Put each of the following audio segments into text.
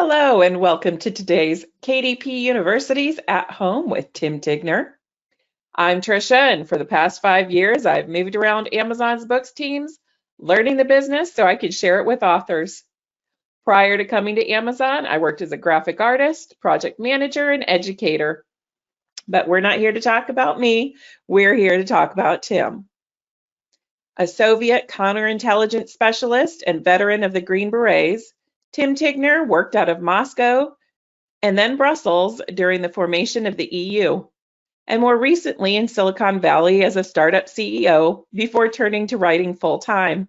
Hello and welcome to today's KDP University's At Home with Tim Tigner. I'm Trisha, and for the past 5 years, I've moved around Amazon's books teams, learning the business so I could share it with authors. Prior to coming to Amazon, I worked as a graphic artist, project manager, and educator. But we're not here to talk about me, we're here to talk about Tim. A Soviet counterintelligence specialist and veteran of the Green Berets, Tim Tigner worked out of Moscow and then Brussels during the formation of the EU, and more recently in Silicon Valley as a startup CEO before turning to writing full time.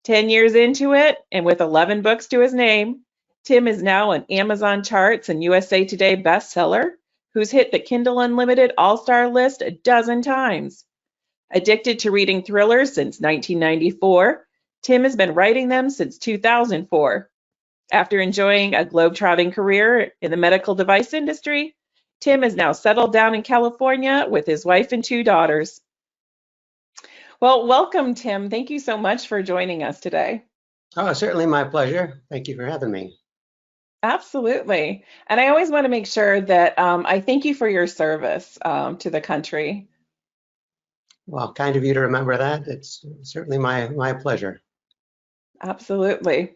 10 years into it, and with 11 books to his name, Tim is now an Amazon charts and USA Today bestseller who's hit the Kindle Unlimited All-Star list a dozen times. Addicted to reading thrillers since 1994, Tim has been writing them since 2004. After enjoying a globe-trotting career in the medical device industry, Tim is now settled down in California with his wife and 2 daughters. Well, welcome, Tim. Thank you so much for joining us today. Oh, certainly my pleasure. Thank you for having me. Absolutely. And I always want to make sure that I thank you for your service to the country. Well, kind of you to remember that. It's certainly my pleasure. Absolutely.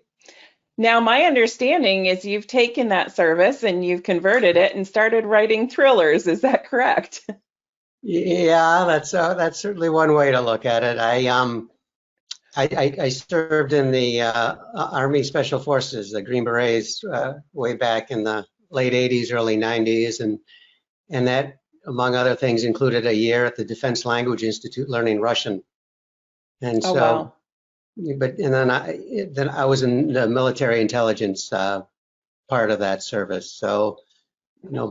Now, my understanding is you've taken that service and you've converted it and started writing thrillers. Is that correct? Yeah, that's certainly one way to look at it. I served in the Army Special Forces, the Green Berets, way back in the late 80s, early 90s, and that, among other things, included a year at the Defense Language Institute learning Russian. And Oh, so, wow. then I was in the military intelligence part of that service. So,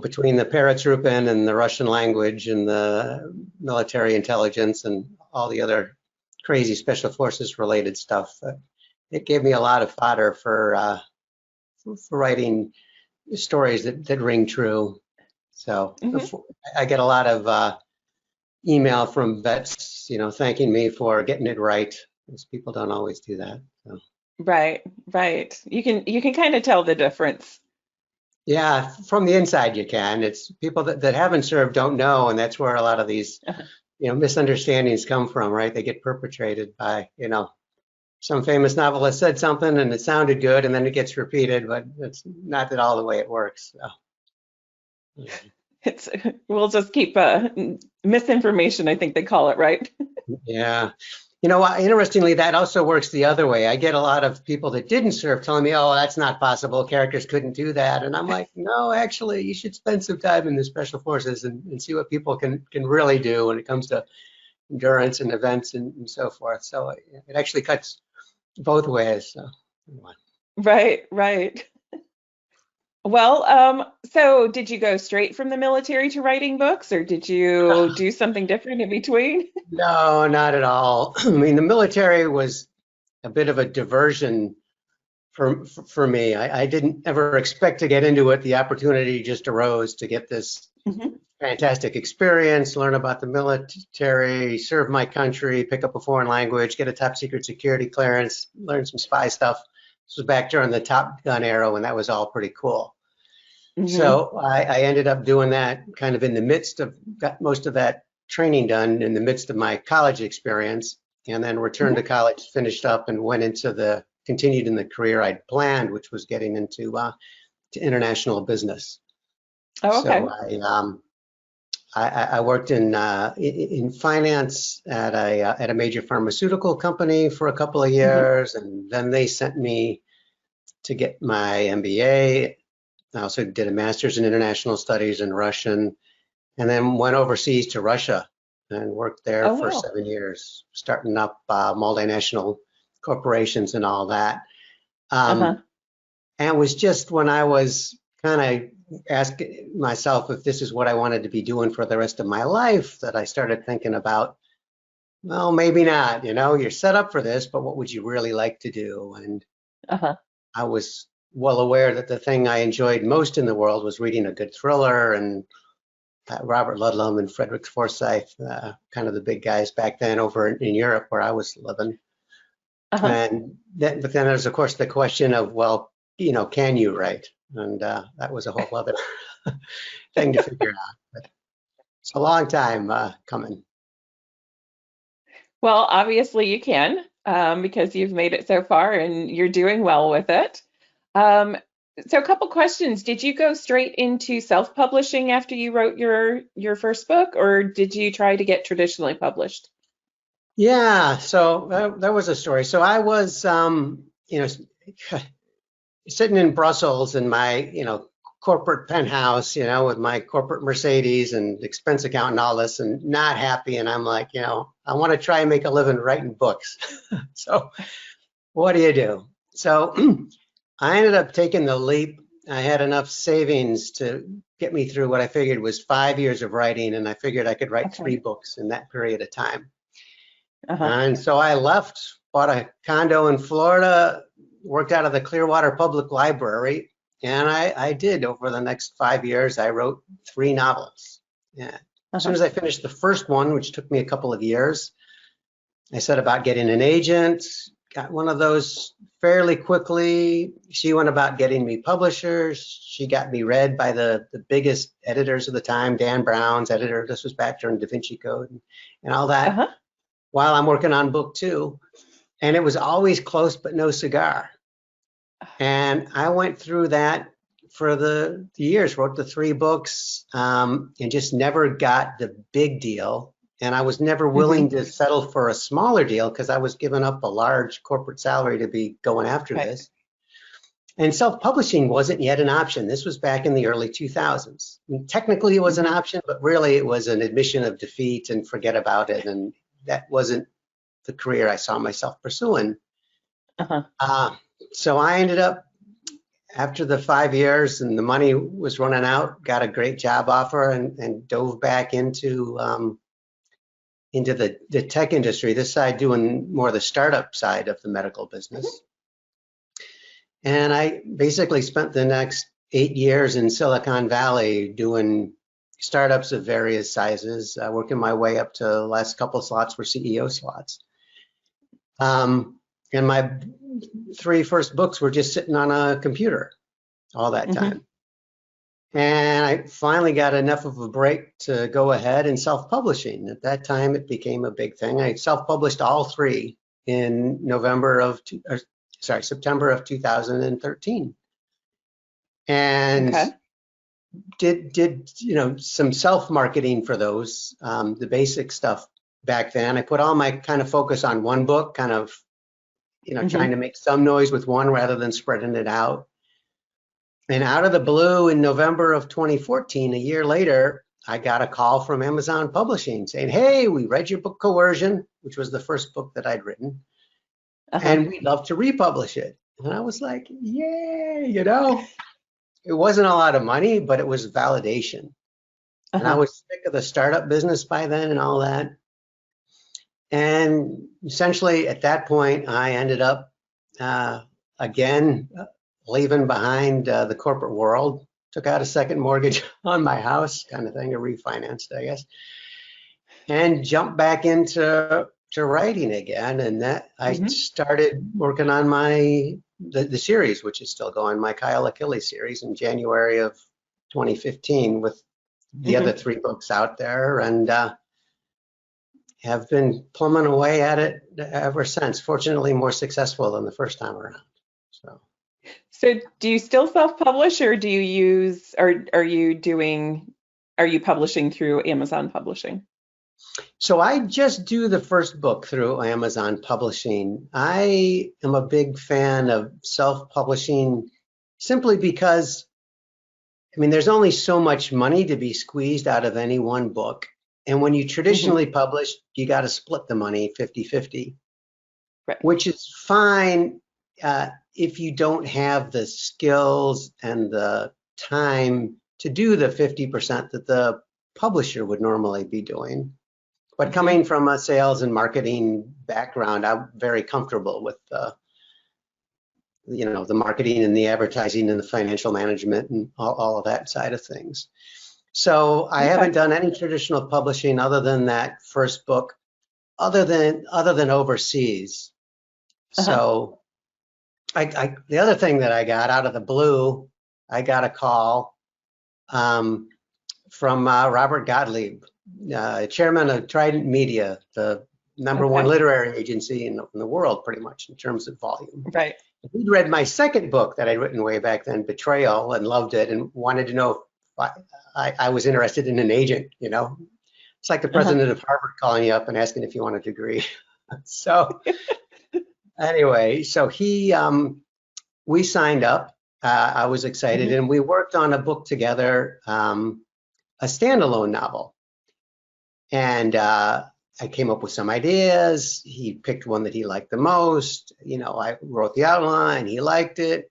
between the paratrooper and the Russian language and the military intelligence and all the other crazy special forces related stuff, it gave me a lot of fodder for writing stories that ring true. So I get a lot of email from vets, thanking me for getting it right, because people don't always do that. So. Right, right. You can kind of tell the difference. Yeah, from the inside you can. It's people that haven't served don't know, and that's where a lot of these, misunderstandings come from, right? They get perpetrated by, some famous novelist said something and it sounded good, and then it gets repeated, but it's not at all the way it works. So. We'll just keep misinformation, I think they call it, right? Yeah. Interestingly, that also works the other way. I get a lot of people that didn't serve telling me, oh, that's not possible. Characters couldn't do that. And I'm like, no, actually, you should spend some time in the special forces and see what people can really do when it comes to endurance and events and so forth. So it actually cuts both ways. So. Right, right. Well, so did you go straight from the military to writing books, or did you do something different in between? No, not at all. I mean, the military was a bit of a diversion for me. I didn't ever expect to get into it. The opportunity just arose to get this fantastic experience, learn about the military, serve my country, pick up a foreign language, get a top secret security clearance, learn some spy stuff. This was back during the Top Gun era when that was all pretty cool. So I ended up doing that kind of in the midst of, got most of that training done in the midst of my college experience, and then returned to college, finished up, and continued in the career I'd planned, which was getting into to international business. Oh, okay. So I worked in finance at a major pharmaceutical company for a couple of years, and then they sent me to get my MBA. I also did a master's in international studies in Russian, and then went overseas to Russia and worked there for 7 years, starting up multinational corporations and all that. And it was just when I was kind of asking myself if this is what I wanted to be doing for the rest of my life that I started thinking about, well, maybe not. You're set up for this, but what would you really like to do? And I was well aware that the thing I enjoyed most in the world was reading a good thriller, and Robert Ludlum and Frederick Forsyth, kind of the big guys back then over in Europe where I was living. But then there's, of course, the question of, well, can you write? And that was a whole other thing to figure out. But it's a long time coming. Well, obviously you can, because you've made it so far and you're doing well with it. Um, so a couple questions. Did you go straight into self-publishing after you wrote your first book, or did you try to get traditionally published? Yeah, so that was a story. So I was, sitting in Brussels in my, corporate penthouse, with my corporate Mercedes and expense account and all this, and not happy. And I'm like, I want to try and make a living writing books. So what do you do? So I ended up taking the leap. I had enough savings to get me through what I figured was 5 years of writing, and I figured I could write Okay. 3 books in that period of time. Uh-huh. And so I left, bought a condo in Florida, worked out of the Clearwater Public Library, and I did. Over the next 5 years, I wrote 3 novels. Yeah. As soon Uh-huh. as I finished the first one, which took me a couple of years, I set about getting an agent, got one of those fairly quickly. She went about getting me publishers. She got me read by the biggest editors of the time, Dan Brown's editor. This was back during Da Vinci Code and all that, Uh-huh. while I'm working on book 2. And it was always close but no cigar. And I went through that for the years, wrote the 3 books, and just never got the big deal. And I was never willing to settle for a smaller deal because I was giving up a large corporate salary to be going after Right. this. And self-publishing wasn't yet an option. This was back in the early 2000s. I mean, technically it was an option, but really it was an admission of defeat and forget about it. And that wasn't the career I saw myself pursuing. Uh-huh. So I ended up, after the 5 years and the money was running out, got a great job offer and dove back into the tech industry, this side doing more the startup side of the medical business. And I basically spent the next 8 years in Silicon Valley doing startups of various sizes, working my way up to the last couple slots were CEO slots. And my 3 first books were just sitting on a computer all that time. And I finally got enough of a break to go ahead and self-publishing. At that time, it became a big thing. I self-published all 3 in September of 2013. And did some self-marketing for those, the basic stuff back then. I put all my kind of focus on one book, kind of, trying to make some noise with one rather than spreading it out. And out of the blue in November of 2014, a year later, I got a call from Amazon Publishing saying, hey, we read your book Coercion, which was the first book that I'd written, and we'd love to republish it. And I was like, yay, it wasn't a lot of money, but it was validation. And I was sick of the startup business by then and all that. And essentially at that point, I ended up again leaving behind the corporate world, took out a second mortgage on my house, kind of thing, or refinanced, I guess, and jumped back into writing again. And that I started working on the series, which is still going, my Kyle Achilles series, in January of 2015 with the other 3 books out there, and have been plumbing away at it ever since. Fortunately, more successful than the first time around. So do you still self-publish, or do you use, or are you publishing through Amazon Publishing? So I just do the first book through Amazon Publishing. I am a big fan of self-publishing simply because, there's only so much money to be squeezed out of any one book. And when you traditionally publish, you got to split the money 50-50, right, which is fine if you don't have the skills and the time to do the 50% that the publisher would normally be doing. But coming from a sales and marketing background, I'm very comfortable with the marketing and the advertising and the financial management and all of that side of things. So I haven't done any traditional publishing other than that first book, other than overseas. So the other thing that I got out of the blue, I got a call from Robert Gottlieb, chairman of Trident Media, the #1 Okay. literary agency in the world, pretty much in terms of volume. Right. He'd read my second book that I'd written way back then, Betrayal, and loved it, and wanted to know if I was interested in an agent. It's like the president of Harvard calling you up and asking if you want a degree. So anyway, so we signed up. I was excited, and we worked on a book together, a standalone novel. And I came up with some ideas. He picked one that he liked the most. I wrote the outline. He liked it.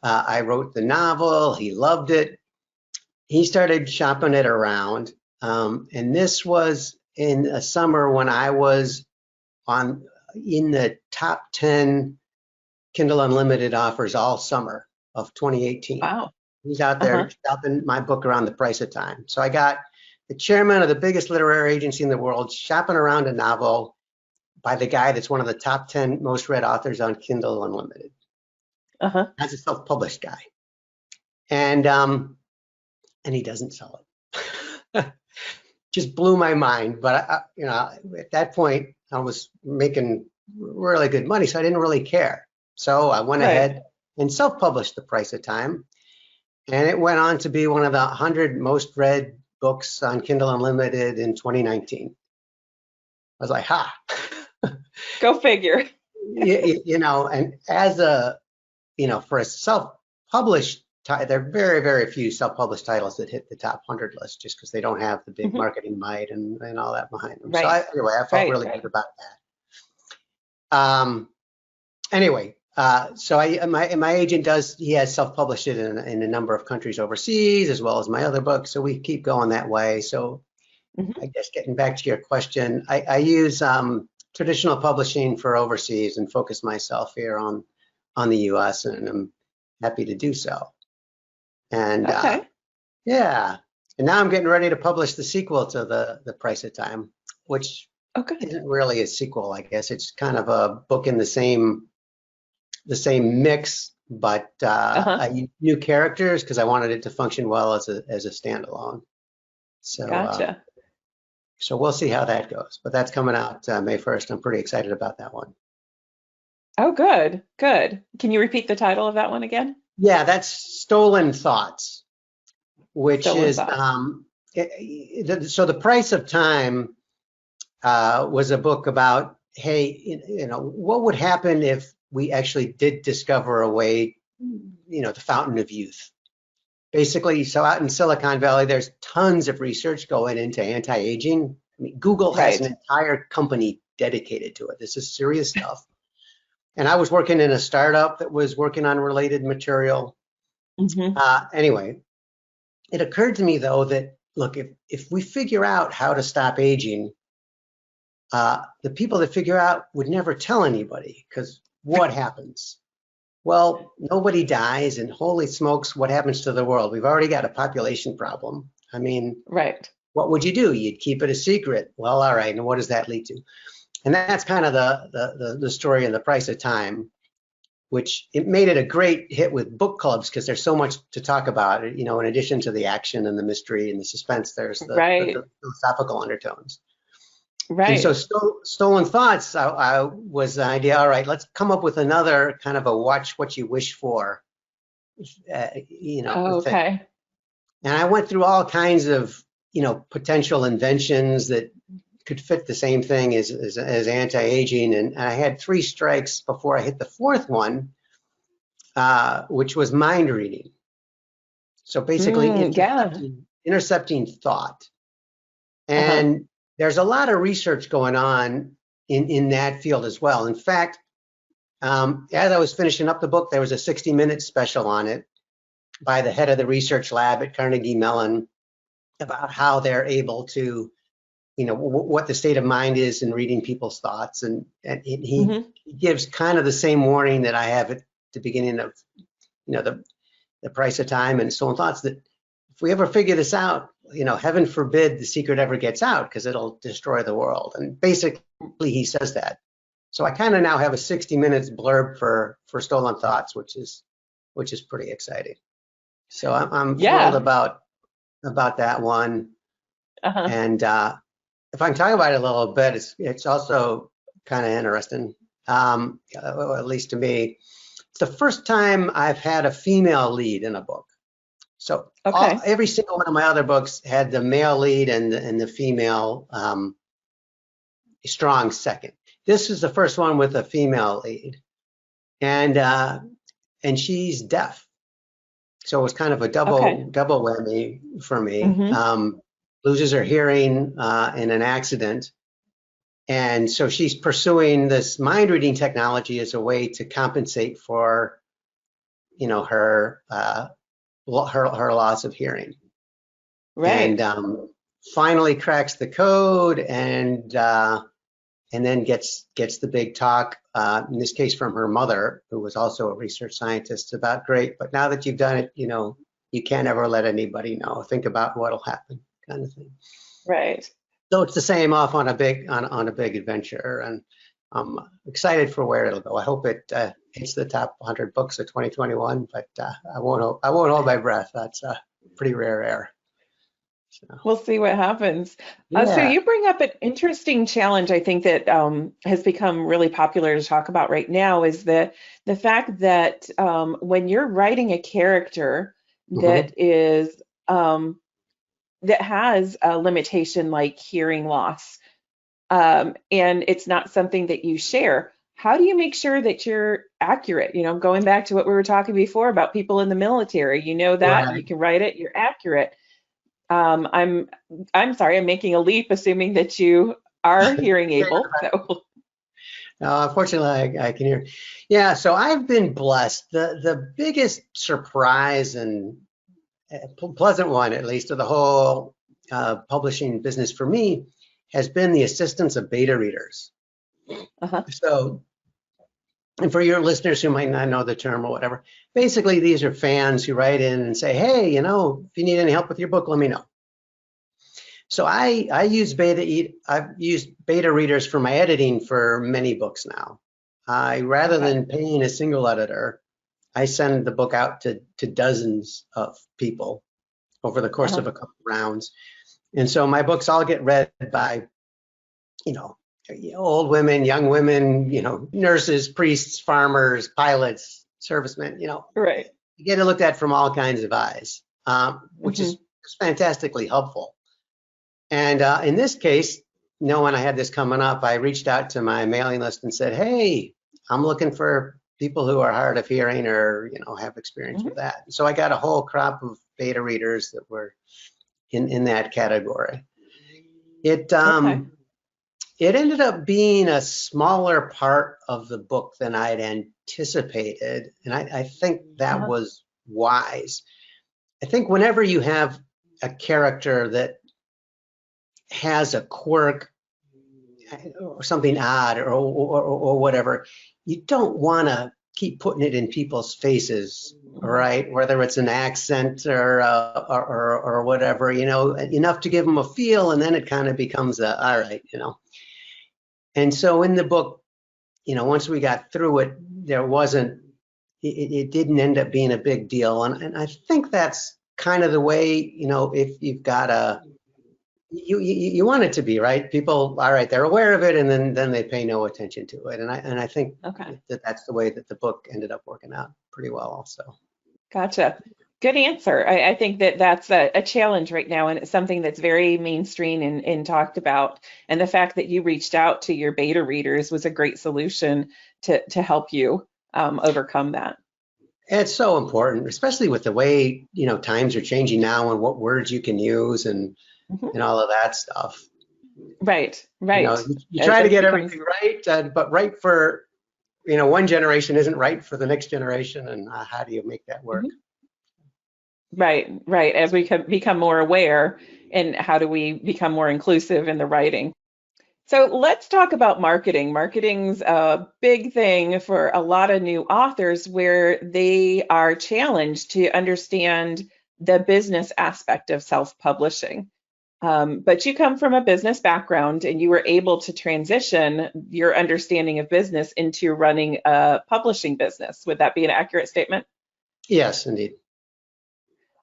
I wrote the novel. He loved it. He started shopping it around. And this was in a summer when I was in the top 10 Kindle Unlimited offers all summer of 2018. Wow. He's out there shopping my book around the price of time. So I got the chairman of the biggest literary agency in the world shopping around a novel by the guy that's one of the top 10 most read authors on Kindle Unlimited. As a self-published guy. And he doesn't sell it. Just blew my mind. But at that point, I was making really good money, so I didn't really care. So I went ahead and self-published The Price of Time. And it went on to be one of the 100 most read books on Kindle Unlimited in 2019. I was like, ha. Go figure. And as for a self-published, there are very, very few self-published titles that hit the top 100 list just because they don't have the big marketing might and all that behind them. Right. So I felt really good about that. Anyway, so my agent he has self-published it in a number of countries overseas, as well as my other books. So we keep going that way. So I guess getting back to your question, I use traditional publishing for overseas and focus myself here on the US, and I'm happy to do so. And and now I'm getting ready to publish the sequel to the Price of Time, which isn't really a sequel, I guess. It's kind of a book in the same mix, but I used new characters because I wanted it to function well as a standalone. So gotcha. So we'll see how that goes, but that's coming out May 1st. I'm pretty excited about that one. Oh, good. Can you repeat the title of that one again? Yeah, that's Stolen Thoughts, which is so The Price of Time was a book about, hey, what would happen if we actually did discover a way, the fountain of youth. Basically, so out in Silicon Valley, there's tons of research going into anti-aging. I mean, Google has an entire company dedicated to it. This is serious stuff. And I was working in a startup that was working on related material. Anyway, it occurred to me, though, that, look, if we figure out how to stop aging, the people that figure out would never tell anybody, because what happens? Well, nobody dies, and holy smokes, what happens to the world? We've already got a population problem. I mean, what would you do? You'd keep it a secret. Well, all right, and what does that lead to? And that's kind of the story of The Price of Time, which it made it a great hit with book clubs because there's so much to talk about. In addition to the action and the mystery and the suspense, there's the philosophical undertones. And so Stolen Thoughts was the idea, all right, let's come up with another kind of a watch what you wish for, thing. And I went through all kinds of, potential inventions that could fit the same thing as anti-aging. And I had 3 strikes before I hit the 4th one, which was mind reading. So basically intercepting thought. And there's a lot of research going on in that field as well. In fact, as I was finishing up the book, there was a 60-minute special on it by the head of the research lab at Carnegie Mellon about how they're able to, what the state of mind is in reading people's thoughts. And he gives kind of the same warning that I have at the beginning of, the Price of Time and Stolen Thoughts, that if we ever figure this out, heaven forbid the secret ever gets out because it'll destroy the world. And basically he says that. So I kind of now have a 60 minutes blurb for Stolen Thoughts, which is pretty exciting. So I'm thrilled Yeah. about that one. Uh-huh. And if I can talk about it a little bit, it's also kind of interesting, well, at least to me. It's the first time I've had a female lead in a book. So Okay. every single one of my other books had the male lead and the female strong second. This is the first one with a female lead, and she's deaf. So it was kind of a Okay. double whammy for me. Mm-hmm. Loses her hearing in an accident. And so she's pursuing this mind reading technology as a way to compensate for, her loss of hearing. Right. And finally cracks the code and then gets the big talk, in this case from her mother, who was also a research scientist, about, great, but now that you've done it, you can't ever let anybody know. Think about what'll happen, kind of thing. Right. So it's the same off on a big adventure, and I'm excited for where it'll go. I hope it hits the top 100 books of 2021, but I won't hold my breath. That's a pretty rare air. So, We'll see what happens. So yeah. you bring up an interesting challenge, I think, that has become really popular to talk about right now, is the fact that when you're writing a character Mhm. that is that has a limitation like hearing loss, and it's not something that you share, how do you make sure that you're accurate? Going back to what we were talking before about people in the military, that you Right. can write it, you're accurate. I'm sorry, I'm making a leap, assuming that you are hearing able. So, Unfortunately, I can hear. Yeah, so I've been blessed. The biggest surprise and pleasant one, at least, of the whole publishing business for me has been the assistance of beta readers. uh-huh. So, and for your listeners who might not know the term or whatever, basically these are fans who write in and say, hey, if you need any help with your book, let me know. So I've used beta readers for my editing for many books now. Rather Okay. than paying a single editor, I send the book out to dozens of people over the course Uh-huh. of a couple rounds. And so my books all get read by, you know, old women, young women, nurses, priests, farmers, pilots, servicemen, Right. you get it looked at from all kinds of eyes, which Hmm. is fantastically helpful. And in this case, when I had this coming up, I reached out to my mailing list and said, hey, I'm looking for people who are hard of hearing or, have experience with Hmm. that. So I got a whole crop of beta readers that were in that category. It Okay. it ended up being a smaller part of the book than I'd anticipated, and I think that Uh-huh. was wise. I think whenever you have a character that has a quirk or something odd or whatever, you don't want to keep putting it in people's faces, right? Whether it's an accent or whatever, enough to give them a feel, and then it kind of becomes all right. And so in the book, once we got through it, it didn't end up being a big deal, and I think that's kind of the way, if you've got you want it to be, right? People, all right, they're aware of it, and then they pay no attention to it. And I think Okay. that's the way that the book ended up working out pretty well also. Gotcha. Good answer. I think that that's a challenge right now, and it's something that's very mainstream and talked about. And the fact that you reached out to your beta readers was a great solution to help you overcome that. It's so important, especially with the way, times are changing now and what words you can use Mhm. and all of that stuff. Right, You know, right. you As try to it get becomes, everything right, but right for, one generation isn't right for the next generation. And how do you make that work? Mhm. Right, right. As we become more aware, and how do we become more inclusive in the writing? So let's talk about marketing. Marketing's a big thing for a lot of new authors where they are challenged to understand the business aspect of self-publishing. But you come from a business background and you were able to transition your understanding of business into running a publishing business. Would that be an accurate statement? Yes, indeed.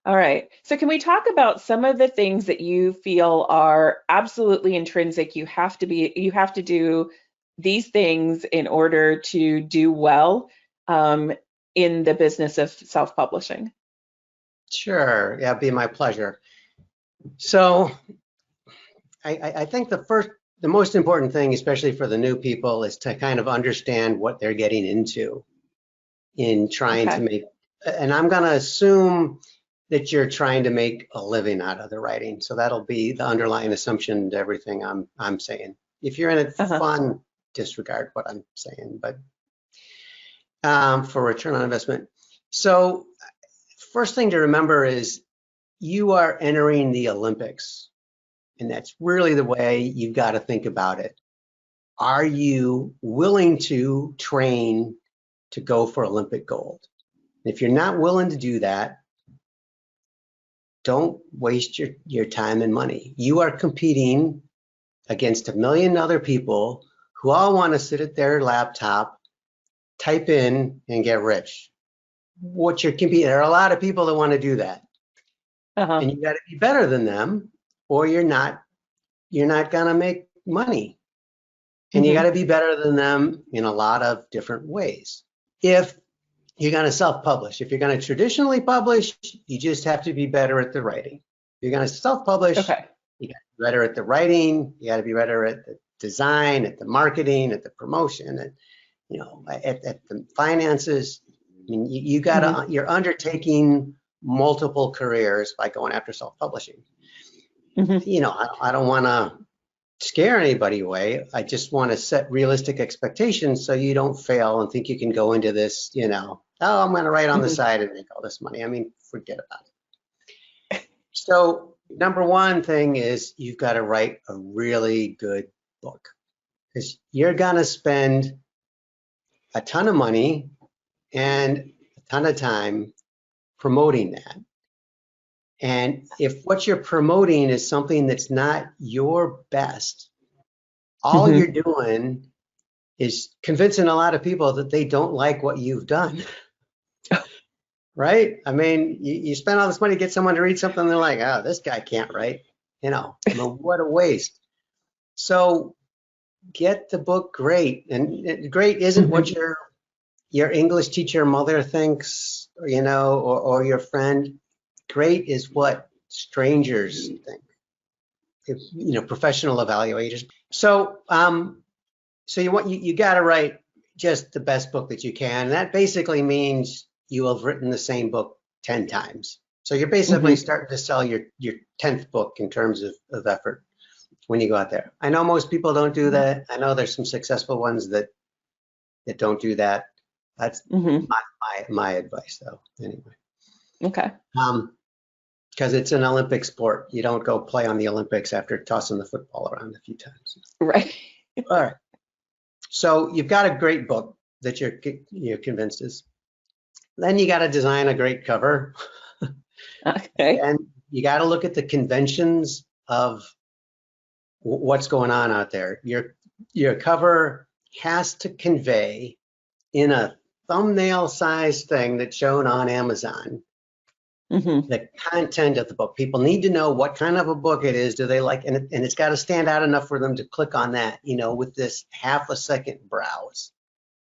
All right. So can we talk about some of the things that you feel are absolutely intrinsic? You have to do these things in order to do well in the business of self-publishing. Sure. Yeah, it'd be my pleasure. So I think the most important thing, especially for the new people, is to kind of understand what they're getting into in trying to Okay. make, and I'm going to assume that you're trying to make a living out of the writing. So that'll be the underlying assumption to everything I'm saying. If you're in it for Uh-huh. fun, disregard what I'm saying, but for return on investment. So first thing to remember is you are entering the Olympics, and that's really the way you've got to think about it. Are you willing to train to go for Olympic gold? If you're not willing to do that, don't waste your time and money. You are competing against a million other people who all want to sit at their laptop, type in, and get rich. What you're competing, there are a lot of people that want to do that. Uh-huh. And you got to be better than them, or you're not going to make money. And you got Hmm. to be better than them in a lot of different ways. If you're going to self-publish, if you're going to traditionally publish, you just have to be better at the writing. If you're going to self-publish, Okay. you got to be better at the writing, you got to be better at the design, at the marketing, at the promotion, at at the finances. I mean, Hmm. you're undertaking multiple careers by going after self-publishing. Hmm. I don't want to scare anybody away. I just want to set realistic expectations so you don't fail and think you can go into this, oh, I'm going to write on the Hmm. side and make all this money. I mean, forget about it. So, number one thing is you've got to write a really good book because you're going to spend a ton of money and a ton of time promoting that. And if what you're promoting is something that's not your best, all you're Hmm. doing is convincing a lot of people that they don't like what you've done, right? I mean, you spend all this money to get someone to read something, and they're like, oh, this guy can't write. I mean, what a waste. So get the book great. And great isn't what Hmm. your English teacher mother thinks, or your friend. Great is what strangers think, professional evaluators. So, you got to write just the best book that you can. And that basically means you have written the same book 10 times. So you're basically Hmm. starting to sell your 10th book in terms of effort when you go out there. I know most people don't do that. I know there's some successful ones that don't do that. That's Hmm. my advice, though. Anyway, Okay. because it's an Olympic sport. You don't go play on the Olympics after tossing the football around a few times. Right. All right. So you've got a great book that you're convinced is. Then you got to design a great cover, Okay. and you got to look at the conventions of what's going on out there. Your cover has to convey in a thumbnail size thing that's shown on Amazon Hmm. the content of the book. People need to know what kind of a book it is. Do they like, and it's got to stand out enough for them to click on that, with this half a second browse.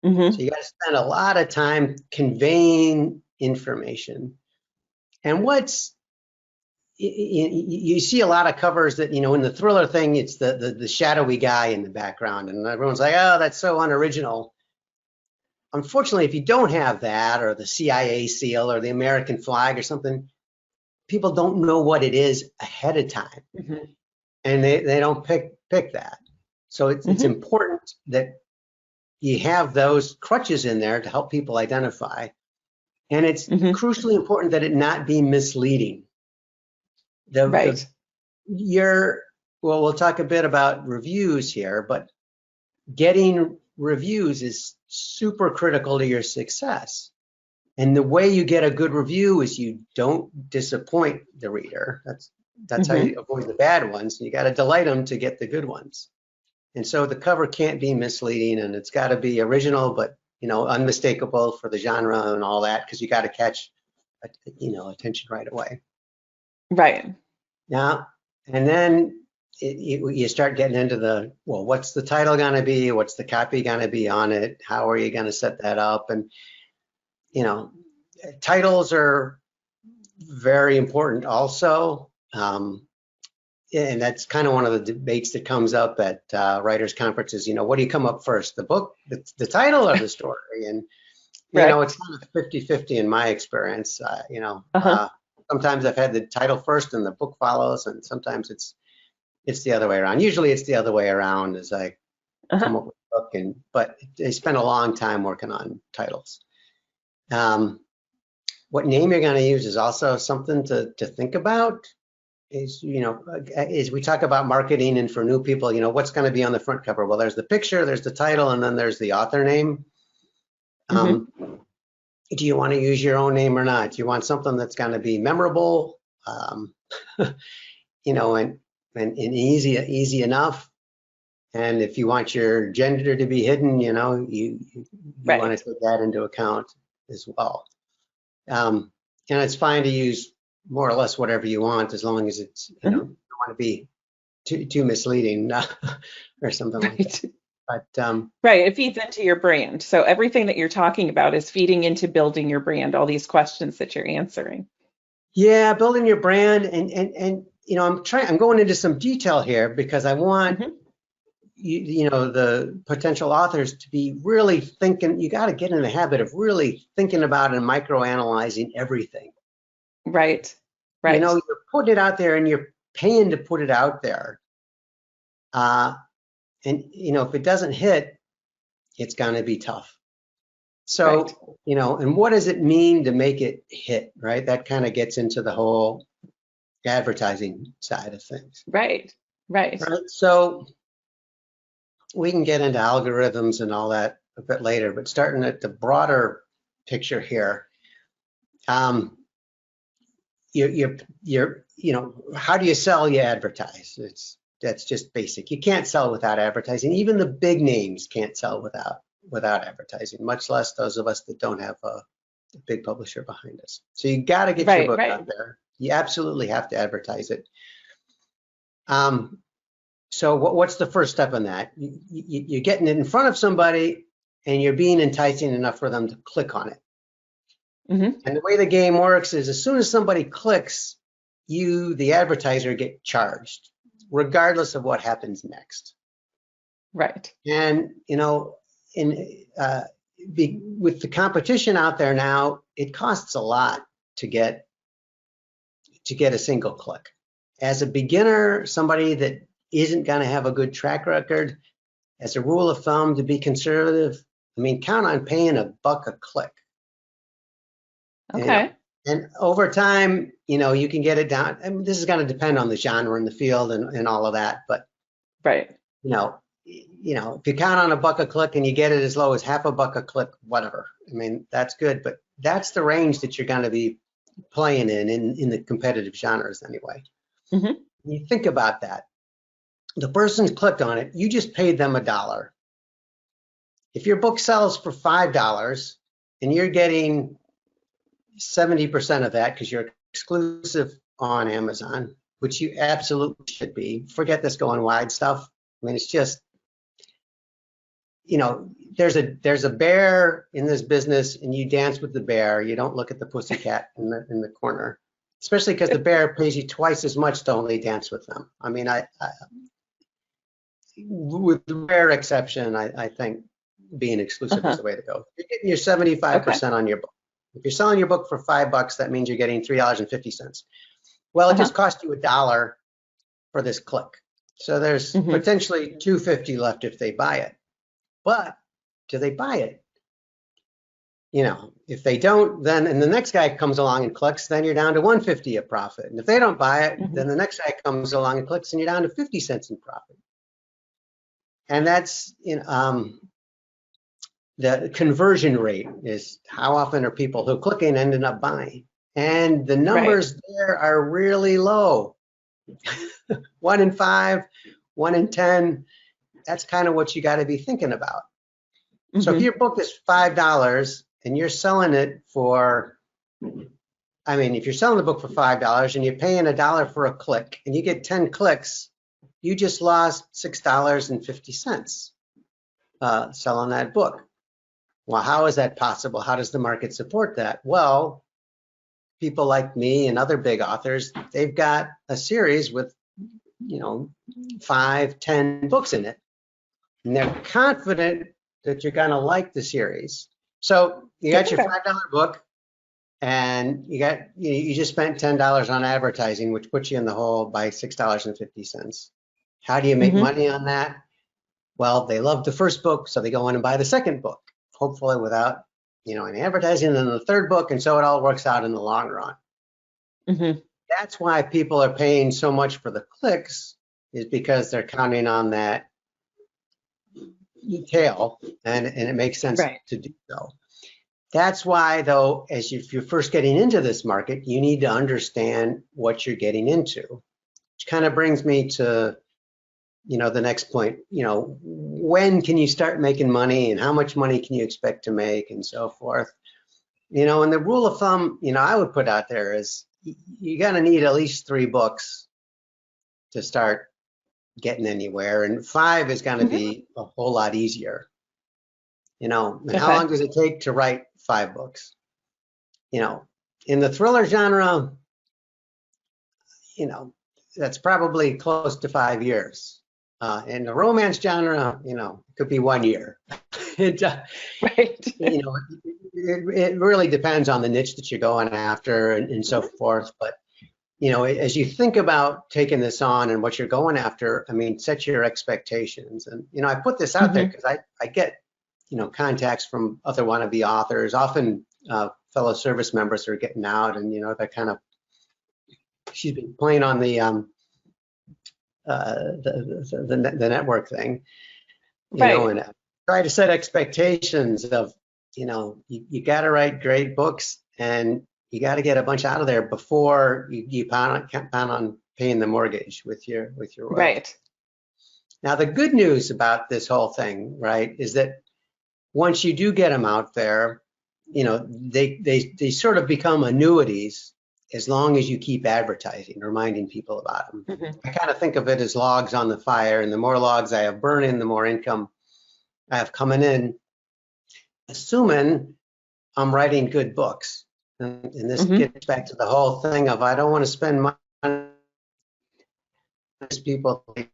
So Hmm. you got to spend a lot of time conveying information. And you see a lot of covers that, in the thriller thing, it's the shadowy guy in the background, and everyone's like, oh, that's so unoriginal. Unfortunately, if you don't have that, or the CIA seal, or the American flag, or something, people don't know what it is ahead of time, Hmm. and they don't pick that. So it's Hmm. important that you have those crutches in there to help people identify. And it's Hmm. crucially important that it not be misleading. The Right. your well, we'll talk a bit about reviews here, but getting reviews is super critical to your success. And the way you get a good review is you don't disappoint the reader. That's how you avoid the bad ones. You got to delight them to get the good ones. And so the cover can't be misleading, and it's got to be original, but unmistakable for the genre and all that, because you got to catch attention right away. Right. Now, and then you start getting into what's the title going to be? What's the copy going to be on it? How are you going to set that up? And, titles are very important also. And that's kind of one of the debates that comes up at writers' conferences. What do you come up first, the book, the title, or the story? And, it's kind of 50-50 in my experience. Sometimes I've had the title first and the book follows, and sometimes it's the other way around. Usually it's the other way around as I come up with a book, but I spend a long time working on titles. What name you're going to use is also something to think about. As we talk about marketing and for new people, what's going to be on the front cover? Well, there's the picture, there's the title, and then there's the author name. Do you want to use your own name or not? Do you want something that's going to be memorable, and easy enough? And if you want your gender to be hidden, you want to take that into account as well. And it's fine to use more or less whatever you want, as long as it's, you don't want to be too misleading or something like that. But right, it feeds into your brand. So everything that you're talking about is feeding into building your brand, all these questions that you're answering. Yeah, building your brand, and I'm going into some detail here because I want the potential authors to be really thinking. You got to get in the habit of really thinking about and microanalyzing everything. Right. You're putting it out there and you're paying to put it out there. And if it doesn't hit, it's going to be tough. So, and what does it mean to make it hit, right? That kind of gets into the whole advertising side of things. Right. So we can get into algorithms and all that a bit later, but starting at the broader picture here, how do you sell? You advertise. That's just basic. You can't sell without advertising. Even the big names can't sell without advertising, much less those of us that don't have a big publisher behind us. So you got to get your book out there. You absolutely have to advertise it. So what's the first step in that? You're getting it in front of somebody, and you're being enticing enough for them to click on it. And the way the game works is, as soon as somebody clicks, you, the advertiser, get charged, regardless of what happens next. Right. And with the competition out there now, it costs a lot to get a single click. As a beginner, somebody that isn't going to have a good track record, as a rule of thumb, to be conservative, count on paying $1 a click. Okay. And over time, you can get it down. This is going to depend on the genre and the field and all of that. But if you count on $1 a click and you get it as low as $0.50 a click, whatever. That's good. But that's the range that you're going to be playing in the competitive genres anyway. You think about that. The person's clicked on it. You just paid them $1. If your book sells for $5 and you're getting 70% of that because you're exclusive on Amazon, which you absolutely should be. Forget this going wide stuff. It's just, there's a bear in this business, and you dance with the bear. You don't look at the pussycat in the corner, especially because the bear pays you twice as much to only dance with them. With the rare exception, I think being exclusive is the way to go. You're getting your 75% on your book. If you're selling your book for $5, that means you're getting $3.50. Well, it just cost you $1 for this click. So there's potentially $2.50 left if they buy it. But do they buy it? If they don't, and the next guy comes along and clicks, then you're down to $1.50 a profit. And if they don't buy it, then the next guy comes along and clicks, and you're down to 50 cents in profit. And that's the conversion rate is how often are people who click and ended up buying. And the numbers there are really low. 1 in 5, 1 in 10. That's kind of what you got to be thinking about. So if Mhm. your book is $5 and you're selling it for, I mean, if you're selling the book for $5 and you're paying $1 for a click and you get 10 clicks, you just lost $6.50 selling that book. Well, how is that possible? How does the market support that? Well, people like me and other big authors, they've got a series with, 5, 10 books in it, and they're confident that you're going to like the series. So you got your Okay. $5 book, and you just spent $10 on advertising, which puts you in the hole by $6.50. How do you make Mhm. money on that? Well, they love the first book, so they go in and buy the second book, hopefully without any advertising, and then the third book, and so it all works out in the long run. Mhm. That's why people are paying so much for the clicks, is because they're counting on that tail, and it makes sense Right. to do so. That's why, though, if you're first getting into this market, you need to understand what you're getting into, which kind of brings me to the next point. When can you start making money, and how much money can you expect to make, and so forth. And the rule of thumb, I would put out there is you're going to need at least 3 books to start getting anywhere, and 5 is going to Mhm. be a whole lot easier. And how Okay. long does it take to write 5 books? In the thriller genre, that's probably close to 5 years. In the romance genre, it could be 1 year. it, Right. it really depends on the niche that you're going after, and so forth. But as you think about taking this on and what you're going after, I mean, set your expectations. And I put this out there Mhm. because I get contacts from other wannabe authors, often fellow service members who are getting out, and they're kind of, she's been playing on the network thing, Right. and try to set expectations of, you got to write great books, and you got to get a bunch out of there count on paying the mortgage with your royalty. Right. Now, the good news about this whole thing, right, is that once you do get them out there, they sort of become annuities as long as you keep advertising, reminding people about them. Mhm. I kind of think of it as logs on the fire, and the more logs I have burning, the more income I have coming in, assuming I'm writing good books. And this Mhm. gets back to the whole thing of, I don't want to spend money on these people. I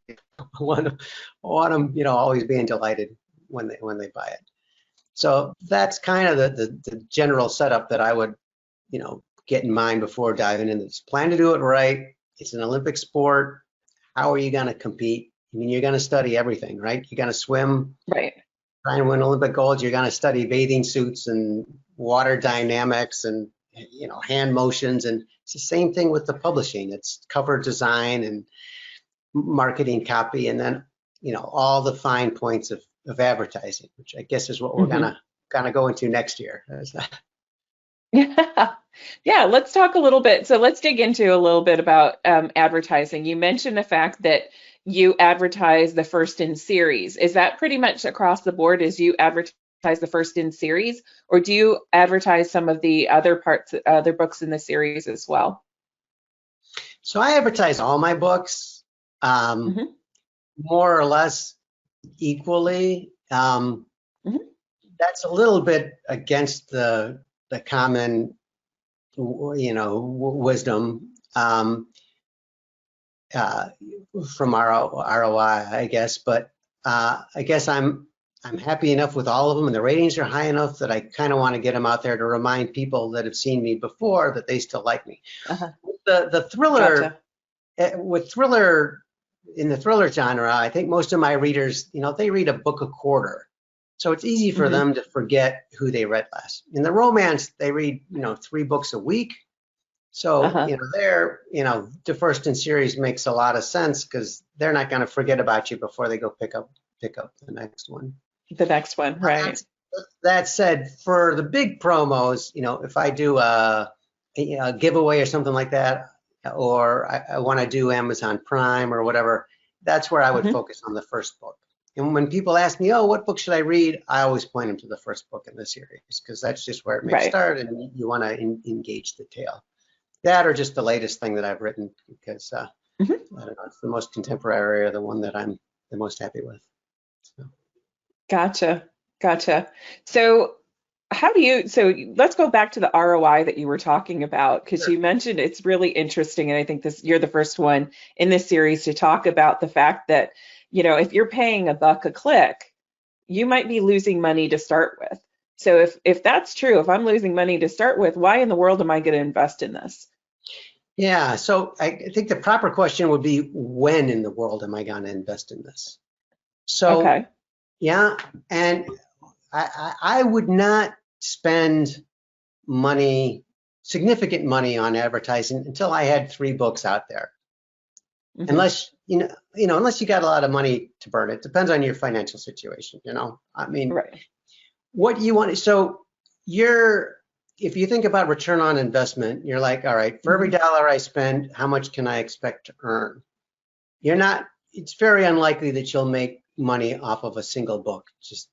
want them, always being delighted when they buy it. So that's kind of the general setup that I would, get in mind before diving into this. Plan to do it right. It's an Olympic sport. How are you going to compete? I mean, you're going to study everything, right? You're going to swim, Right. try and win Olympic gold. You're going to study bathing suits and water dynamics and, hand motions. And it's the same thing with the publishing. It's cover design and marketing copy, and then, all the fine points of advertising, which I guess is what we're Mhm. gonna go into next year. Yeah. Yeah, let's talk a little bit. So let's dig into a little bit about advertising. You mentioned the fact that you advertise the first in series. Is that pretty much across the board? Is you advertise the first in series, or do you advertise some of the other parts, other books in the series as well? So I advertise all my books, Hmm. more or less equally. Hmm. That's a little bit against the common, wisdom, uh, from ROI, I guess. But I guess I'm happy enough with all of them, and the ratings are high enough that I kind of want to get them out there to remind people that have seen me before that they still like me. Uh-huh. The thriller, Gotcha. with thriller, in the thriller genre, I think most of my readers, they read a book a quarter. So it's easy for Hmm. them to forget who they read last. In the romance, they read, 3 books a week. So, Uh-huh. there, the first in series makes a lot of sense because they're not going to forget about you before they go pick up the next one. The next one, right. That's, that said, for the big promos, if I do a giveaway or something like that, or I want to do Amazon Prime or whatever, that's where I would focus on the first book. And when people ask me, oh, what book should I read? I always point them to the first book in the series, because that's just where it may start, and you want to engage the tale. That or just the latest thing that I've written, because I don't know, it's the most contemporary or the one that I'm the most happy with. So. Gotcha. So let's go back to the ROI that you were talking about, because you mentioned it's really interesting. And I think you're the first one in this series to talk about the fact that, if you're paying $1 a click, you might be losing money to start with. So if that's true, if I'm losing money to start with, why in the world am I going to invest in this? Yeah, so I think the proper question would be, when in the world am I going to invest in this? So, yeah, and I would not spend significant money on advertising until I had 3 books out there. Unless unless you got a lot of money to burn. It depends on your financial situation. I mean, what you want. So if you think about return on investment, you're like, all right, for every dollar I spend, how much can I expect to earn? It's very unlikely that you'll make money off of a single book, just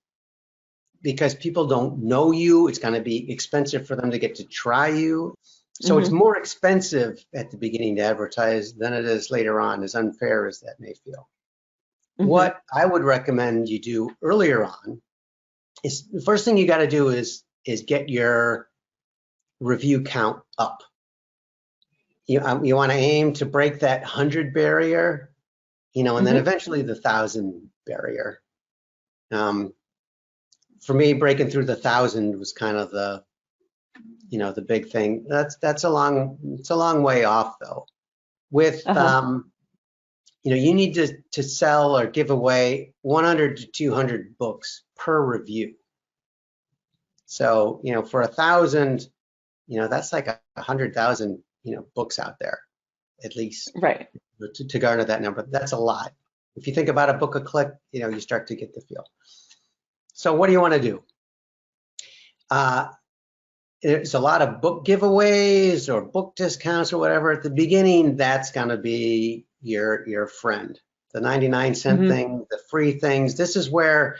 because people don't know you. It's going to be expensive for them to get to try you. So it's more expensive at the beginning to advertise than it is later on, as unfair as that may feel. What I would recommend you do earlier on is, the first thing you got to do is get your review count up. You want to aim to break that 100 barrier, and then eventually the 1,000 barrier. For me, breaking through the 1,000 was kind of the big thing. It's a long way off, though. With you need to sell or give away 100 to 200 books per review. So for 1,000, that's like 100,000 books out there, at least, to garner that number. That's a lot. If you think about a book a click, you start to get the feel. So what do you want to do? There's a lot of book giveaways or book discounts or whatever. At the beginning, that's going to be your friend. The 99-cent thing, the free things. This is where,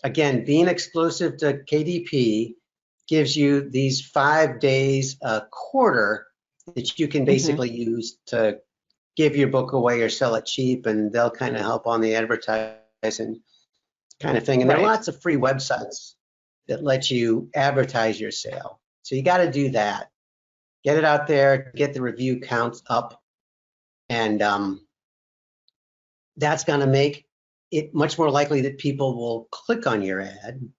again, being exclusive to KDP gives you these 5 days a quarter that you can basically use to give your book away or sell it cheap, and they'll kind of help on the advertising kind of thing. And there are lots of free websites that let you advertise your sale. So you got to do that. Get it out there, get the review counts up, and that's going to make it much more likely that people will click on your ad,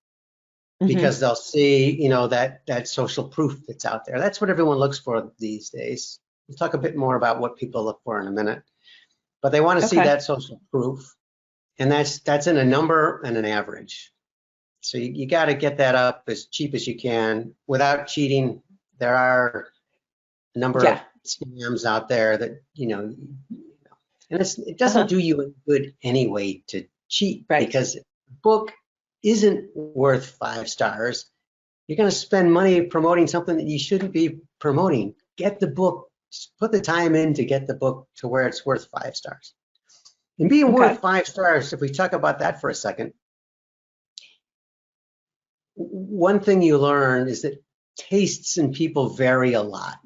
because they'll see, that social proof that's out there. That's what everyone looks for these days. We'll talk a bit more about what people look for in a minute, but they want to see that social proof, and that's in a number and an average. So you got to get that up as cheap as you can without cheating. There are a number of scams out there that, and it doesn't do you any good anyway to cheat, because the book isn't worth 5 stars. You're going to spend money promoting something that you shouldn't be promoting. Get the book, just put the time in to get the book to where it's worth 5 stars. And being worth 5 stars, if we talk about that for a second, one thing you learn is that tastes in people vary a lot.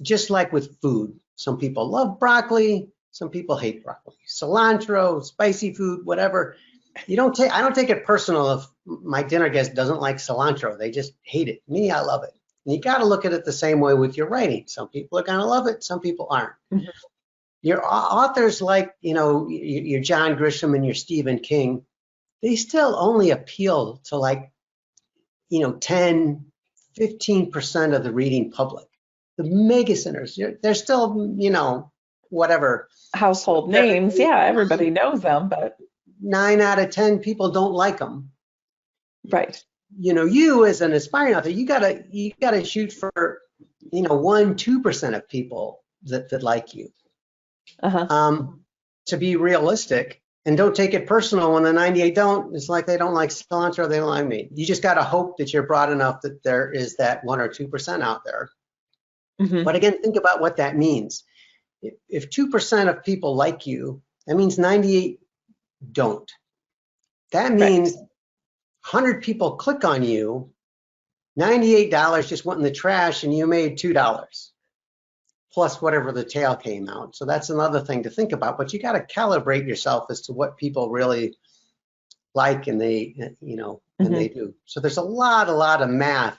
Just like with food, some people love broccoli, some people hate broccoli. Cilantro, spicy food, whatever. I don't take it personal if my dinner guest doesn't like cilantro. They just hate it. Me, I love it. And you got to look at it the same way with your writing. Some people are going to love it, some people aren't. Your authors, like your John Grisham and your Stephen King, they still only appeal to like 10, 15% of the reading public. The mega centers, they're still, whatever. Household names, everybody knows them, but 9 out of 10 people don't like them. Right. You as an aspiring author, you gotta shoot for, 1-2% of people that like you. To be realistic. And don't take it personal when the 98 don't. It's like they don't like cilantro, they don't like me. You just got to hope that you're broad enough that there is that 1 or 2% out there. But again, think about what that means. If 2% of people like you, that means 98 don't. That means 100 people click on you, $98 just went in the trash and you made $2 plus whatever the tail came out. So that's another thing to think about, but you got to calibrate yourself as to what people really like and they, and they do. So there's a lot of math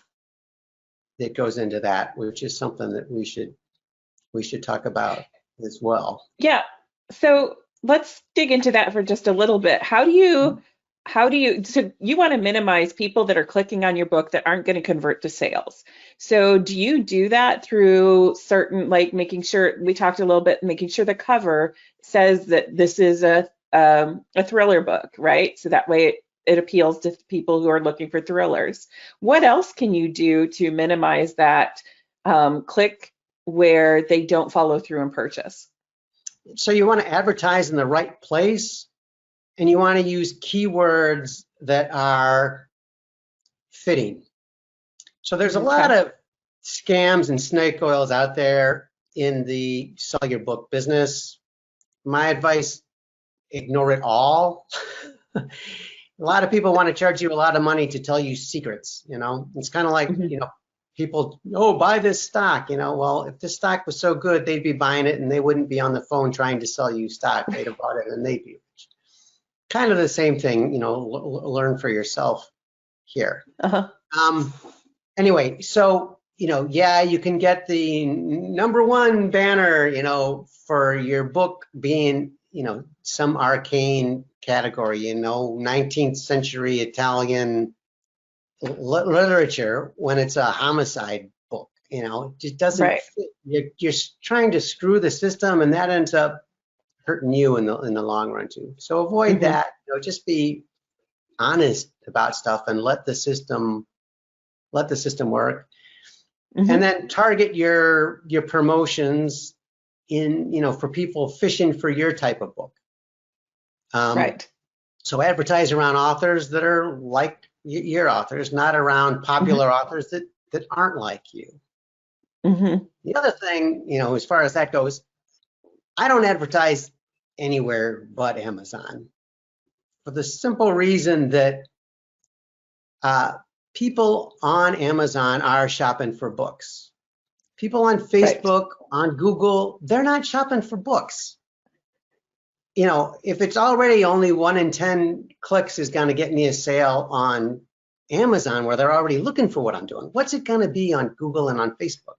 that goes into that, which is something that we should talk about as well. Yeah. So let's dig into that for just a little bit. So you want to minimize people that are clicking on your book that aren't going to convert to sales. So do you do that through certain, like making sure, we talked a little bit, making sure the cover says that this is a thriller book, right? So that way it appeals to people who are looking for thrillers. What else can you do to minimize that click where they don't follow through and purchase? So you want to advertise in the right place, and you want to use keywords that are fitting. So there's a lot of scams and snake oils out there in the sell your book business. My advice, ignore it all. A lot of people want to charge you a lot of money to tell you secrets, It's kind of like, people, buy this stock, well, if this stock was so good, they'd be buying it and they wouldn't be on the phone trying to sell you stock. They'd have bought it and they'd be rich. Kind of the same thing, learn for yourself here. Anyway, so, you can get the #1 banner, for your book being, some arcane category, 19th century Italian literature when it's a homicide book, it just doesn't fit. You're trying to screw the system, and that ends up hurting you in the long run too. So avoid that. Just be honest about stuff and let the system work. And then target your promotions in for people fishing for your type of book. So advertise around authors that are like your authors, not around popular authors that aren't like you. The other thing, as far as that goes, I don't advertise anywhere but Amazon, for the simple reason that people on Amazon are shopping for books. People on Facebook, on Google, they're not shopping for books. If it's already only 1 in 10 clicks is going to get me a sale on Amazon, where they're already looking for what I'm doing, what's it going to be on Google and on Facebook?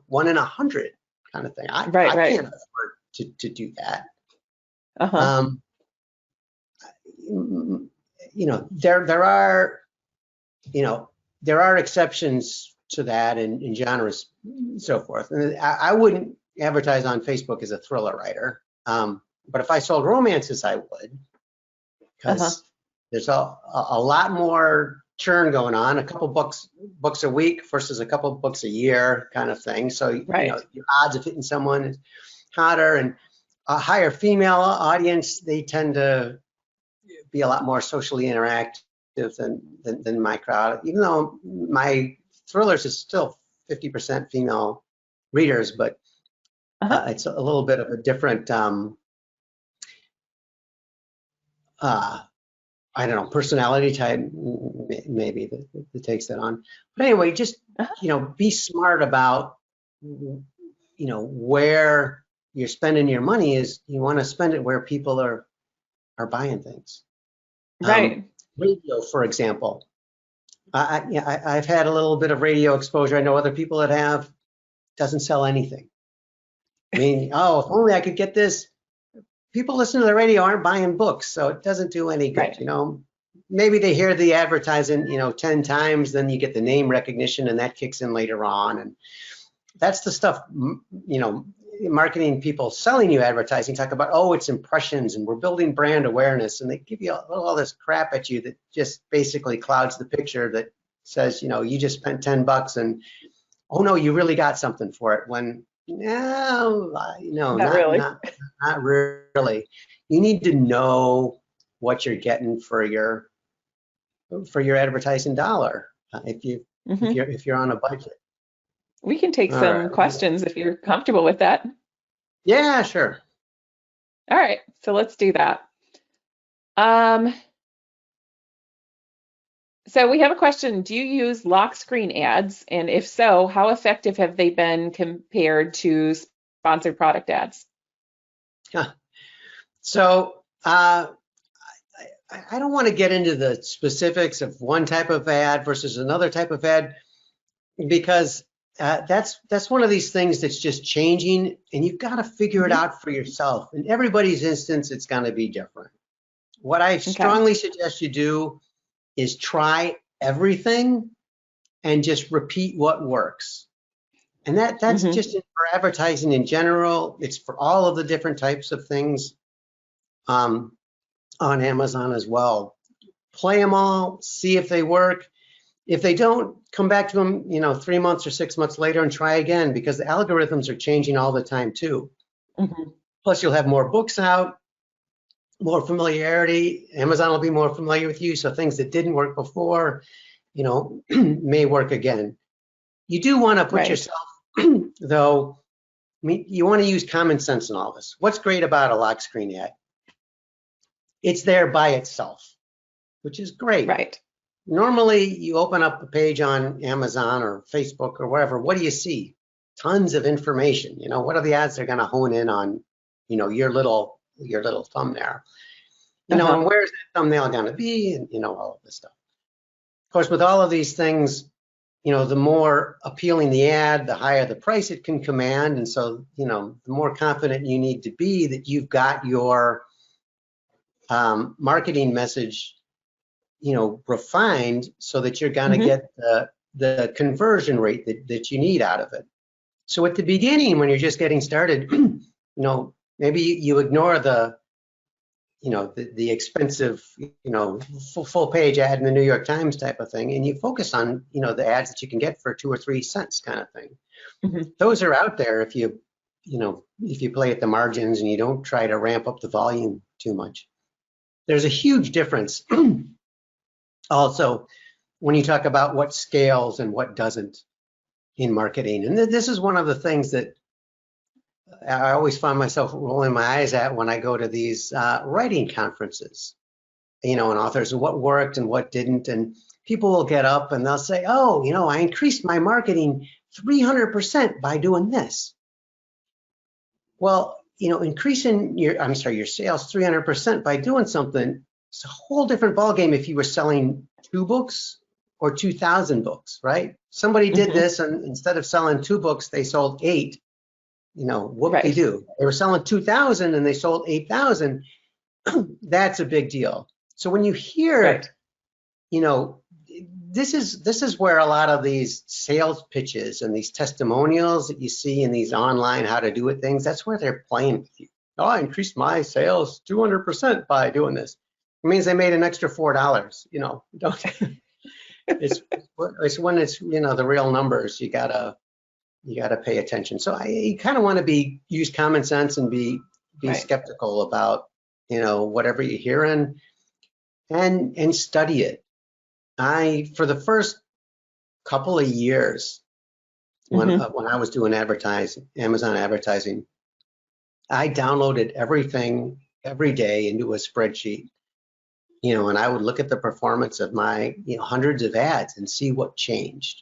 1 in 100 kind of thing. I can't afford to do that. There are exceptions to that in genres and so forth. And I wouldn't advertise on Facebook as a thriller writer. But if I sold romances, I would, because there's a lot more churn going on, a couple books a week versus a couple books a year kind of thing. So your odds of hitting someone is hotter, and a higher female audience, they tend to be a lot more socially interactive than my crowd, even though my thrillers is still 50% female readers, but it's a little bit of a different I don't know, personality type maybe that takes that on. But anyway, just be smart about where you're spending your money. Is you want to spend it where people are buying things. Radio, for example. I've had a little bit of radio exposure. I know other people that have. Doesn't sell anything. I mean, if only I could get this. People listening to the radio aren't buying books, so it doesn't do any good. Maybe they hear the advertising 10 times, then you get the name recognition, and that kicks in later on. And that's the stuff, marketing people selling you advertising talk about, it's impressions and we're building brand awareness, and they give you all this crap at you that just basically clouds the picture that says, you just spent $10 and no, you really got something for it, when no, not really. You need to know what you're getting for your advertising dollar if you're on a budget. We can take some questions if you're comfortable with that. Yeah, sure. All right, so let's do that. Um, so we have a question. Do you use lock screen ads? And if so, how effective have they been compared to sponsored product ads? Huh. So I don't want to get into the specifics of one type of ad versus another type of ad because that's one of these things that's just changing, and you've got to figure it Hmm. out for yourself. In everybody's instance, it's going to be different. What I Okay. strongly suggest you do is try everything and just repeat what works. And that's Hmm. just for advertising in general. It's for all of the different types of things um, on Amazon as well. Play them all, see if they work. If they don't, come back to them, 3 months or 6 months later and try again because the algorithms are changing all the time too. Hmm. Plus, you'll have more books out, more familiarity. Amazon will be more familiar with you, so things that didn't work before, may work again. You do want to put Right. yourself, though, you want to use common sense in all this. What's great about a lock screen ad? It's there by itself, which is great. Right. Normally, you open up a page on Amazon or Facebook or wherever. What do you see? Tons of information. What are the ads that are going to hone in on, your little thumb there? And Uh-huh. where's that thumbnail going to be? And all of this stuff. Of course, with all of these things, the more appealing the ad, the higher the price it can command. And so, the more confident you need to be that you've got your marketing message, refined so that you're going to Hmm. get the conversion rate that you need out of it. So at the beginning, when you're just getting started, maybe you ignore the expensive, full page ad in the New York Times type of thing, and you focus on, the ads that you can get for 2 or 3 cents kind of thing. Hmm. Those are out there if you play at the margins and you don't try to ramp up the volume too much. There's a huge difference also when you talk about what scales and what doesn't in marketing. And this is one of the things that I always find myself rolling my eyes at when I go to these writing conferences, and authors, and what worked and what didn't. And people will get up and they'll say, oh, I increased my marketing 300% by doing this. Well, increasing your sales 300% by doing something, it's a whole different ballgame if you were selling 2 books or 2,000 books, right? Somebody did Hmm. this, and instead of selling 2 books, they sold 8. Right. Whoop-de-doo. They were selling 2,000 and they sold 8,000. That's a big deal. So when you hear, Right. you know, this is where a lot of these sales pitches and these testimonials that you see in these online how to do it things, that's where they're playing with you. Oh, I increased my sales 200% by doing this. It means they made an extra $4. Don't. It's when it's the real numbers. You gotta pay attention. So you kind of want to use common sense and be Right. skeptical about whatever you're hearing and study it. For the first couple of years Hmm. when I was doing Amazon advertising, I downloaded everything every day into a spreadsheet, and I would look at the performance of my hundreds of ads and see what changed.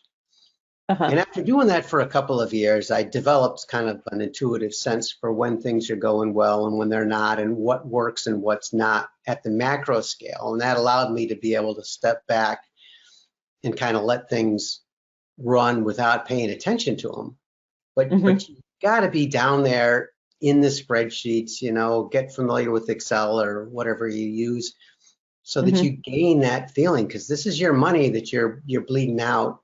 Uh-huh. And after doing that for a couple of years, I developed kind of an intuitive sense for when things are going well and when they're not, and what works and what's not at the macro scale. And that allowed me to be able to step back and kind of let things run without paying attention to them. But Hmm. you got to be down there in the spreadsheets, get familiar with Excel or whatever you use so that you Hmm. gain that feeling, because this is your money that you're bleeding out,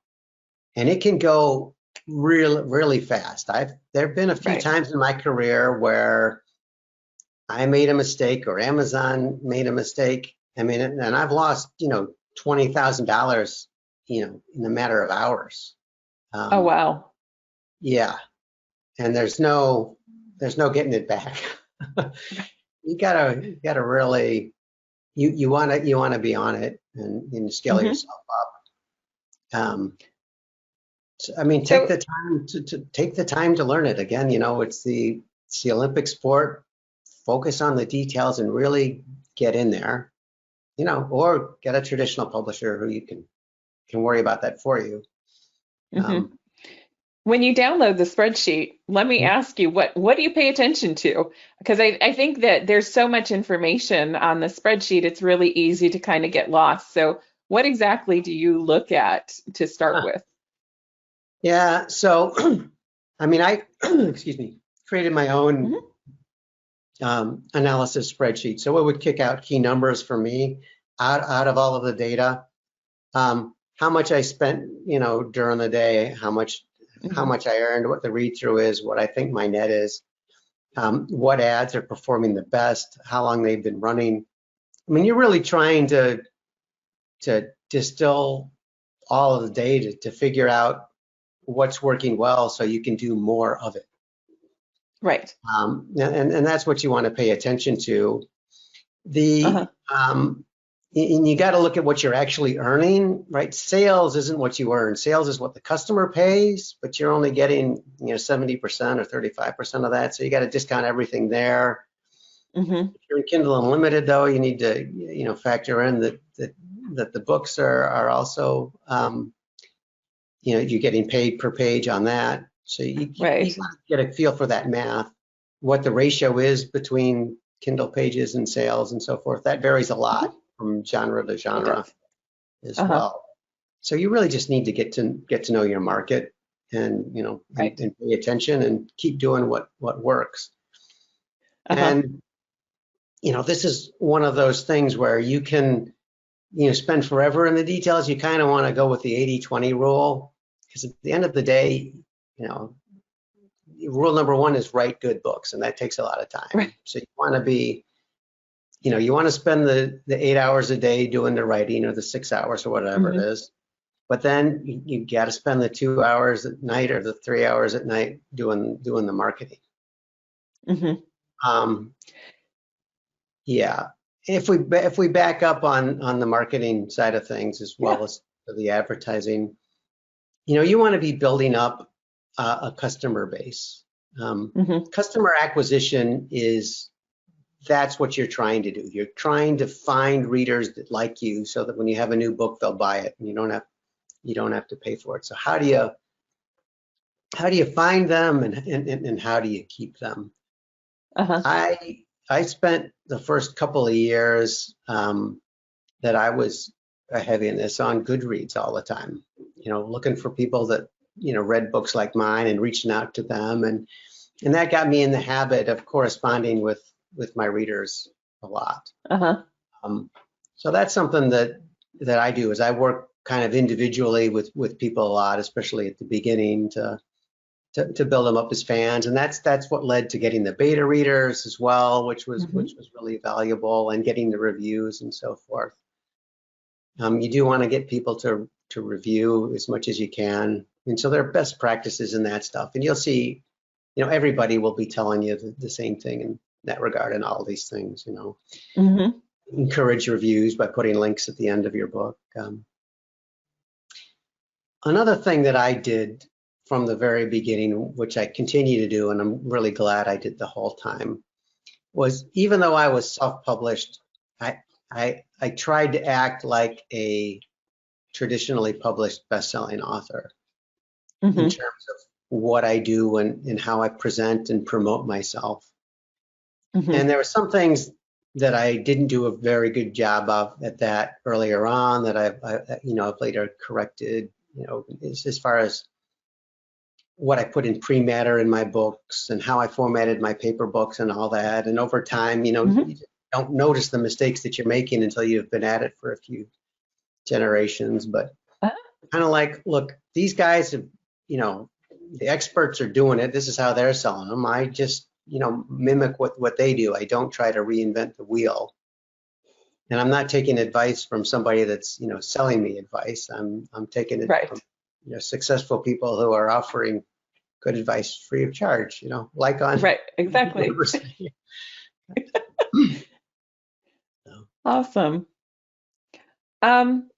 and it can go really, really fast. There have been a few Right. times in my career where I made a mistake or Amazon made a mistake. I mean, and I've lost, $20,000, in a matter of hours. Oh, Um, wow. yeah, and there's no getting it back. You gotta really you wanna be on it and scale Hmm. yourself up. I mean, take So, the time to learn it. Again, it's the It's the Olympic sport. Focus on the details and really get in there, or get a traditional publisher who you can worry about that for you. Hmm. When you download the spreadsheet, let me ask you, what do you pay attention to? Because I think that there's so much information on the spreadsheet, it's really easy to kind of get lost. So what exactly do you look at to start with? Yeah, so I mean, I excuse me, created my own Hmm. analysis spreadsheet. So it would kick out key numbers for me out of all of the data. How much I spent, during the day, how much Hmm. I earned, what the read through is, what I think my net is, what ads are performing the best, how long they've been running. I mean, you're really trying to distill all of the data to figure out what's working well so you can do more of it. Right. And that's what you want to pay attention to. The Uh-huh. and you got to look at what you're actually earning, right? Sales isn't what you earn. Sales is what the customer pays, but you're only getting 70% or 35% of that. So you got to discount everything there. Hmm. If you're in Kindle Unlimited, though, you need to factor in that the books are also you're getting paid per page on that. So you Right. get a feel for that math, what the ratio is between Kindle pages and sales and so forth. That varies a Hmm. lot from genre to It genre does. as Uh-huh. well. So you really just need to get to know your market and Right. and pay attention and keep doing what works. Uh-huh. And this is one of those things where you can spend forever in the details. You kind of want to go with the 80-20 rule, because at the end of the day, rule number one is write good books, and that takes a lot of Right. time. So you want to be, you want to spend the 8 hours a day doing the writing, or the 6 hours or whatever it Hmm. is. But then you got to spend the 2 hours at night or the 3 hours at night doing the marketing. Hmm. Um, yeah. If we back up on the marketing side of things as Yeah. well as the advertising, you want to be building up a customer base. Hmm. Customer acquisition that's what you're trying to do. You're trying to find readers that like you, so that when you have a new book, they'll buy it, and you don't have to pay for it. So how do you find them, and how do you keep them? Uh-huh. I spent the first couple of years that I was heavy in this on Goodreads all the time, looking for people that read books like mine and reaching out to them, and that got me in the habit of corresponding with my readers a lot. Uh-huh. So that's something that I do, is I work kind of individually with people a lot, especially at the beginning, to build them up as fans. And that's what led to getting the beta readers as well, which was Hmm. really valuable, and getting the reviews and so forth. You do want to get people to review as much as you can. And so there are best practices in that stuff. And you'll see, everybody will be telling you the same thing in that regard, and all these things, Hmm. encourage reviews by putting links at the end of your book. Another thing that I did from the very beginning, which I continue to do, and I'm really glad I did the whole time, was, even though I was self-published, I tried to act like a traditionally published best-selling author in Hmm. terms of what I do and how I present and promote myself. Hmm. And there were some things that I didn't do a very good job of at that earlier on, that I've later corrected, as far as what I put in pre-matter in my books and how I formatted my paper books and all that. And over time, Hmm. you don't notice the mistakes that you're making until you've been at it for a few generations. But kind of like, look, these guys have, the experts are doing it. This is how they're selling them. I just, mimic what they do. I don't try to reinvent the wheel. And I'm not taking advice from somebody that's, selling me advice. I'm taking it from, Right. successful people who are offering good advice free of charge, like on Right. Exactly. University. Awesome. Um,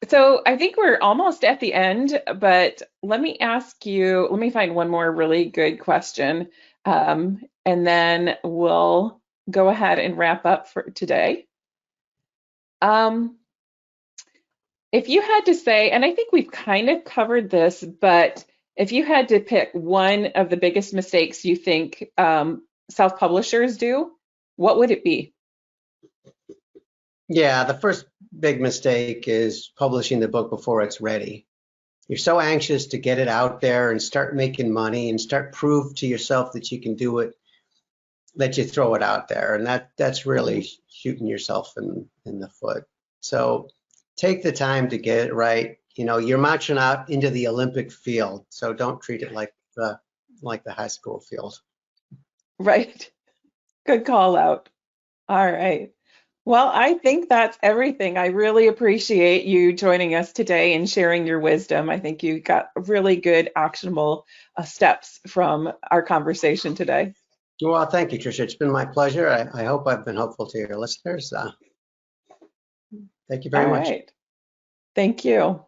so I think we're almost at the end, but let me find one more really good question. and then we'll go ahead and wrap up for today. If you had to say, and I think we've kind of covered this, but if you had to pick one of the biggest mistakes you think self-publishers do, what would it be? Yeah, the first big mistake is publishing the book before it's ready. You're so anxious to get it out there and start making money and start prove to yourself that you can do it, that you throw it out there, and that's really shooting yourself in the foot. So take the time to get it right. You know, you're marching out into the Olympic field, so don't treat it like the high school field. Right. Good call out. All right. Well, I think that's everything. I really appreciate you joining us today and sharing your wisdom. I think you got really good actionable steps from our conversation today. Well, thank you, Tricia. It's been my pleasure. I hope I've been helpful to your listeners. Thank you very All much. right. Thank you.